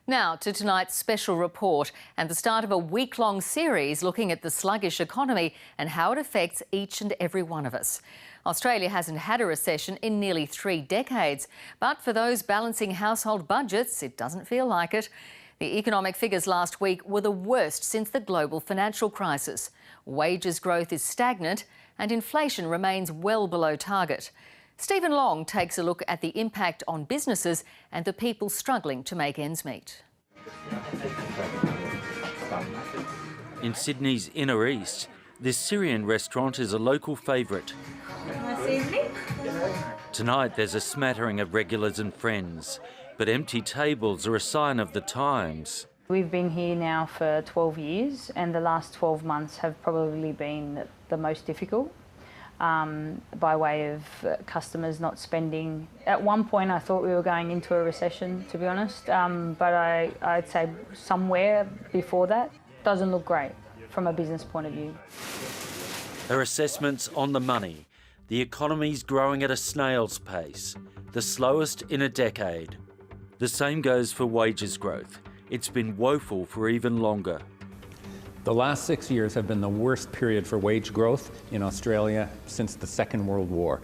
Now to tonight's special report and the start of a week-long series looking at the sluggish economy and how it affects each and every one of us. Australia hasn't had a recession in nearly 3 decades, but for those balancing household budgets, it doesn't feel like it. The economic figures last week were the worst since the global financial crisis. Wages growth is stagnant and inflation remains well below target. Stephen Long takes a look at the impact on businesses and the people struggling to make ends meet. In Sydney's inner east, this Syrian restaurant is a local favourite. Nice evening. Tonight there's a smattering of regulars and friends, but empty tables are a sign of the times. We've been here now for 12 years and the last 12 months have probably been the most difficult. By way of customers not spending. At one point I thought we were going into a recession, to be honest, but I'd say somewhere before that. Doesn't look great from a business point of view. Her assessment's on the money. The economy's growing at a snail's pace, the slowest in a decade. The same goes for wages growth. It's been woeful for even longer. The last 6 years have been the worst period for wage growth in Australia since the Second World War.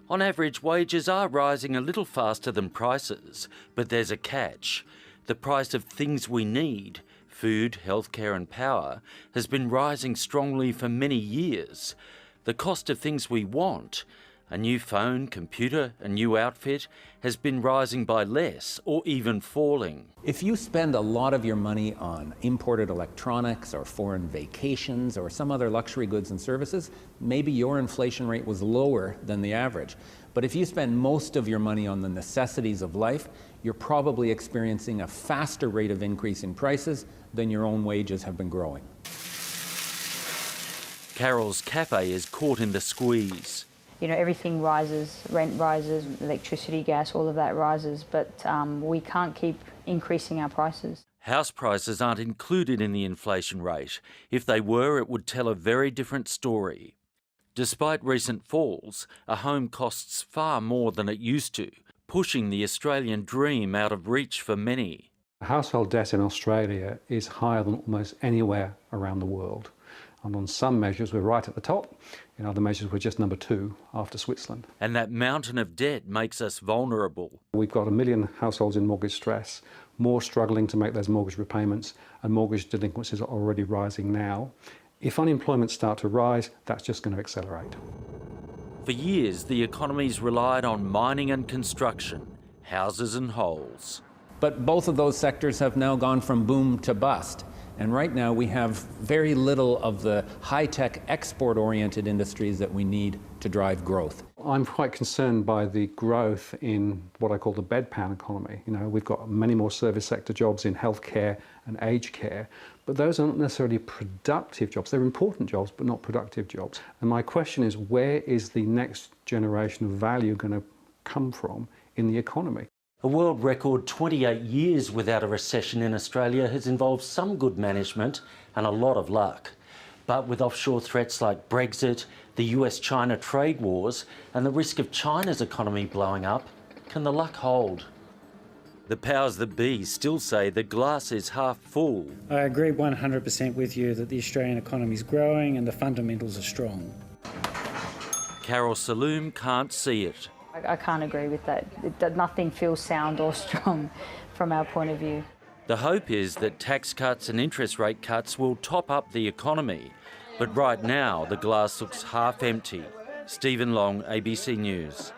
On average, wages are rising a little faster than prices, but there's a catch. The price of things we need, food, healthcare and power, has been rising strongly for many years. The cost of things we want, a new phone, computer, a new outfit, has been rising by less or even falling. If you spend a lot of your money on imported electronics or foreign vacations or some other luxury goods and services, maybe your inflation rate was lower than the average. But if you spend most of your money on the necessities of life, you're probably experiencing a faster rate of increase in prices than your own wages have been growing. Carol's cafe is caught in the squeeze. You know, everything rises, rent rises, electricity, gas, all of that rises, but we can't keep increasing our prices. House prices aren't included in the inflation rate. If they were, it would tell a very different story. Despite recent falls, a home costs far more than it used to, pushing the Australian dream out of reach for many. Household debt in Australia is higher than almost anywhere around the world. And on some measures, we're right at the top. In other measures, we're just number 2 after Switzerland. And that mountain of debt makes us vulnerable. We've got 1 million households in mortgage stress, more struggling to make those mortgage repayments, and mortgage delinquencies are already rising now. If unemployment starts to rise, that's just going to accelerate. For years, the economy's relied on mining and construction, houses and holes. But both of those sectors have now gone from boom to bust. And right now we have very little of the high-tech export-oriented industries that we need to drive growth. I'm quite concerned by the growth in what I call the bedpan economy. You know, we've got many more service sector jobs in healthcare and aged care, but those aren't necessarily productive jobs. They're important jobs, but not productive jobs. And my question is, where is the next generation of value going to come from in the economy? A world record 28 years without a recession in Australia has involved some good management and a lot of luck. But with offshore threats like Brexit, the US-China trade wars and the risk of China's economy blowing up, can the luck hold? The powers that be still say the glass is half full. I agree 100% with you that the Australian economy is growing and the fundamentals are strong. Carol Saloom can't see it. I can't agree with that. Nothing feels sound or strong from our point of view. The hope is that tax cuts and interest rate cuts will top up the economy. But right now, the glass looks half empty. Stephen Long, ABC News.